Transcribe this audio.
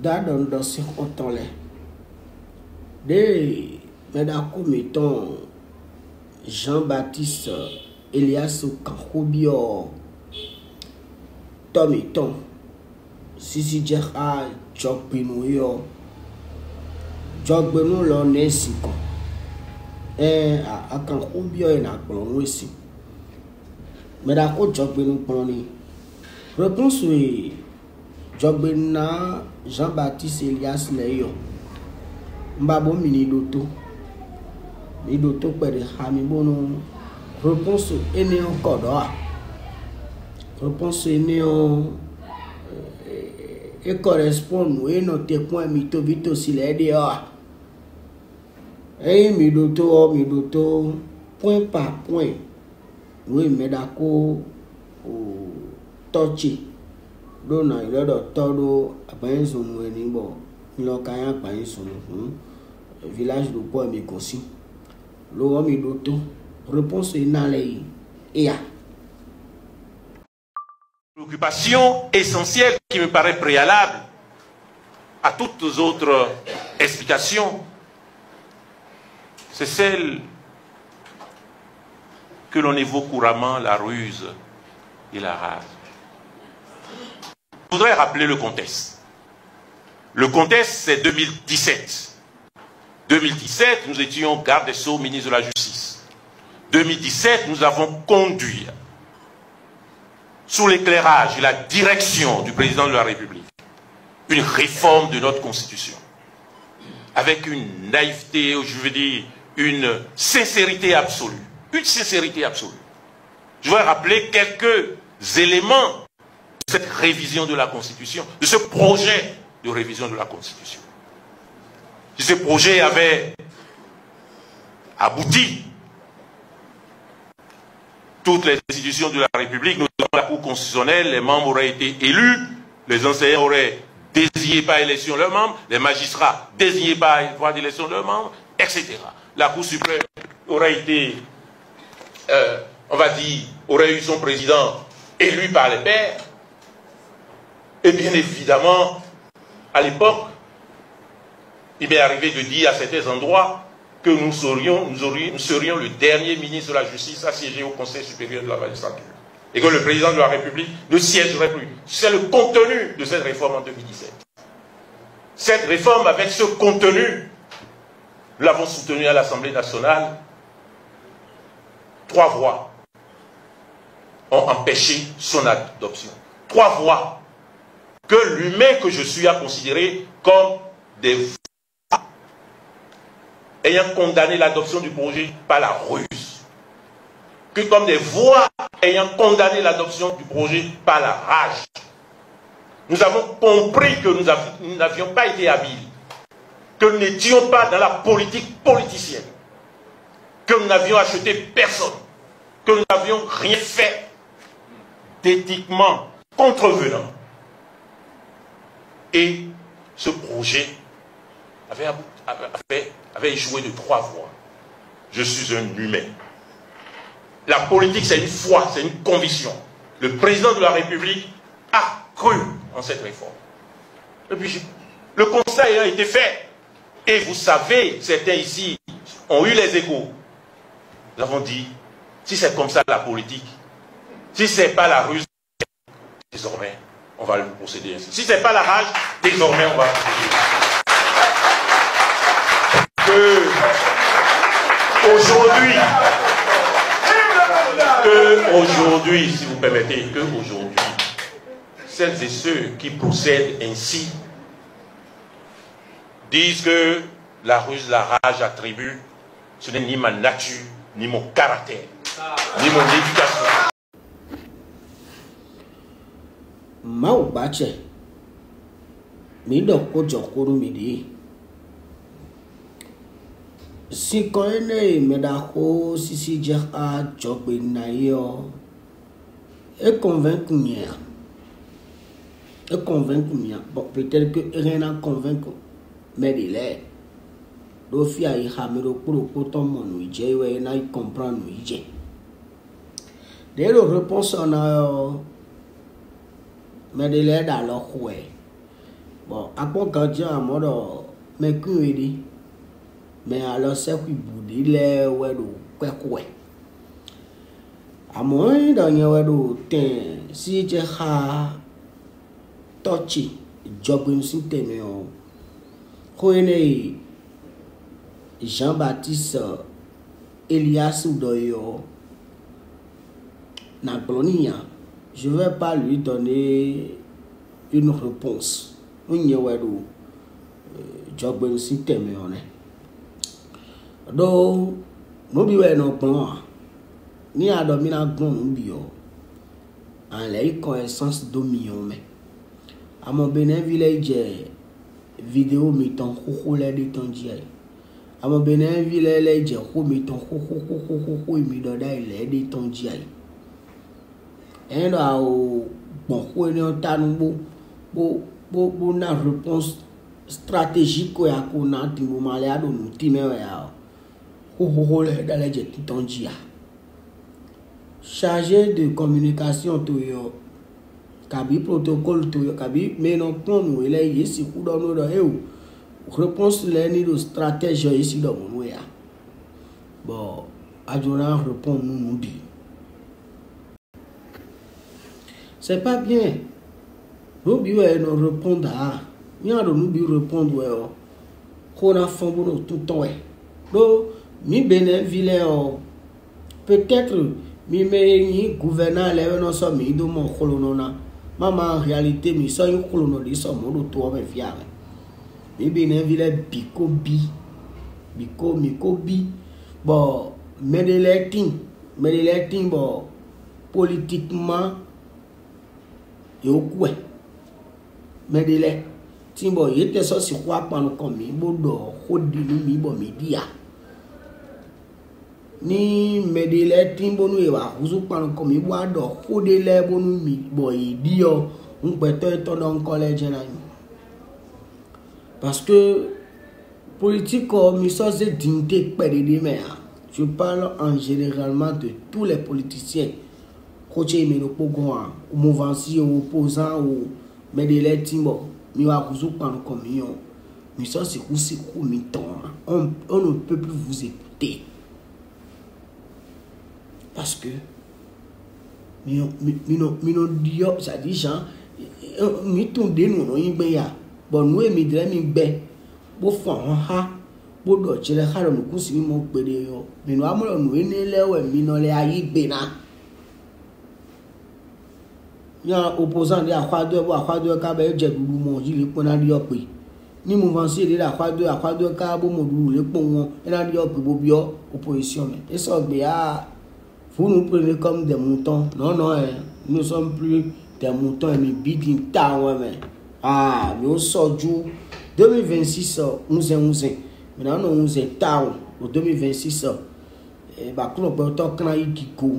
dans ce temps-là. Des médacou mettons Jean-Baptiste Elias Kankobio Tomiton Sisi Djera Jokbinouyo Jokbenou l'onesiko a Kankobio et n'a pas aussi. Médacou Jokbenou Poni. Réponse oui. Jogbena Jean-Baptiste Elias Leyo Mbabo Minidoto Midoto Pere Hamibono. Réponse est encore là. Réponse est et correspond oui noté point mito vito s'il est dehors. Et Midoto point par point. Oui, mais d'accord au touchy. Dona il a todo apayen son wenibo lokaya apayen son village de Poa Mikosi lo mi doto réponse inale ya préoccupation essentielle qui me paraît préalable à toutes les autres explications, c'est celle que l'on évoque couramment, la ruse et la rage. Je voudrais rappeler le contexte. Le contexte, c'est 2017. 2017, nous étions garde des Sceaux, ministre de la Justice. 2017, nous avons conduit, sous l'éclairage et la direction du président de la République, une réforme de notre Constitution. Avec une naïveté, je veux dire, une sincérité absolue. Une sincérité absolue. Je vais rappeler quelques éléments de cette révision de la Constitution, de ce projet de révision de la Constitution. Si ce projet avait abouti, toutes les institutions de la République, notamment la Cour constitutionnelle, les membres auraient été élus, les enseignants auraient désigné par élection leurs membres, les magistrats désignés par voie d'élection leurs membres, etc. La Cour suprême aurait été, on va dire, aurait eu son président élu par les pairs. Et bien évidemment, à l'époque, il m'est arrivé de dire à certains endroits que nous serions le dernier ministre de la Justice à siéger au Conseil supérieur de la magistrature. Et que le président de la République ne siégerait plus. C'est le contenu de cette réforme en 2017. Cette réforme, avec ce contenu, nous l'avons soutenue à l'Assemblée nationale. 3 voix ont empêché son adoption. 3 voix que l'humain que je suis a considéré comme des voix ayant condamné l'adoption du projet par la ruse, que comme des voix ayant condamné l'adoption du projet par la rage. Nous avons compris que nous n'avions pas été habiles, que nous n'étions pas dans la politique politicienne, que nous n'avions acheté personne, que nous n'avions rien fait d'éthiquement contrevenant. Et ce projet avait échoué de 3 voix. Je suis un humain. La politique, c'est une foi, c'est une conviction. Le président de la République a cru en cette réforme. Et puis, le constat a été fait. Et vous savez, certains ici ont eu les échos. Nous avons dit, si c'est comme ça la politique, si ce n'est pas la ruse, désormais, on va le procéder ainsi. Si ce n'est pas la rage, désormais, on va procéder. Aujourd'hui, si vous permettez, qu'aujourd'hui, celles et ceux qui procèdent ainsi disent que la ruse, la rage attribue, ce n'est ni ma nature, ni mon caractère, ni mon éducation. Mau bache mi doko jokuru midi si koene medako sisi Djera Jokbena yo et convaincre mia bon peut-être que rien n'a convaincre mais il est dofi a ihamero pour autant mon ije we na comprendre ije dès le réponse on a mais de l'aide à leur ouais bon après quand tu as mode mais que mais alors c'est qui boudi les ouais do quoi à moins dans y ouais do si tu as touché job une système connaît Jean-Baptiste Elias Oudoyo na Polonia, je vais pas lui donner une réponse. On y est job une système on est. Donc nous biwe no plan ni a dormi na grand bio en la connaissance dominion mais à mon Benin village vidéo miton khokole de tondia à mon Benin village ho miton khokho mi do dai le de tondia en là bon ko ni on tanu bo na réponse stratégique ko ya ko na ti mo male ado no ti me ya ho le dans les jet tondia chargé de communication to yo kabi protocole to yo kabi mais non plan nous il est ici ku do no do réponse les ni de stratégie ici do mo ya bon adjona répond nous dit c'est pas bien nous bi ouais non répondre à ni a nous bi répondre ouais ko na fond bon tout temps ouais do mi Benin ville peut-être mi me gouverneur les non so mi do mon kolonona maman en réalité mi so un kolono di so mo do to be fiare mi Benin ville biko bi bon medeleting bon politiquement yo quoi medele timbo yete so si kwa panu kon mi bodo khodi ni mi bo media ni medele timbo nu e wa kuzu panu kon mi bo ado khode le bonu mi bo idio npeto to don college na parce que politique mi so se dignité perdre mais je parle en généralement de tous les politiciens coaché me no pogo o mouvance opposant ou medele timbo mi wa kuzu panu kon mi yo mi so se ku mi ton on ne peut plus vous écouter parce que mi no dio ça dit Jean mi ton de no no yin gbe ya bon nous mi dire mi gbe bo fo ha bo do chire ha lo ku si mo pere yo mi no amulo no ni lewe mi no le ayi gbe na ya opposant de akwado ka be je dudu mo yi le pon na ri ope ni mo van si de akwado ka bo mo dudu le pon won na ri ope bo bio opposition mais et ça gbe a vous nous prenez comme des moutons non nous sommes plus des moutons et mi bidin ta ouais mais nous sort du 2026 11 maintenant nous 11 ta au 2026 ba ko pe to kan yi kiko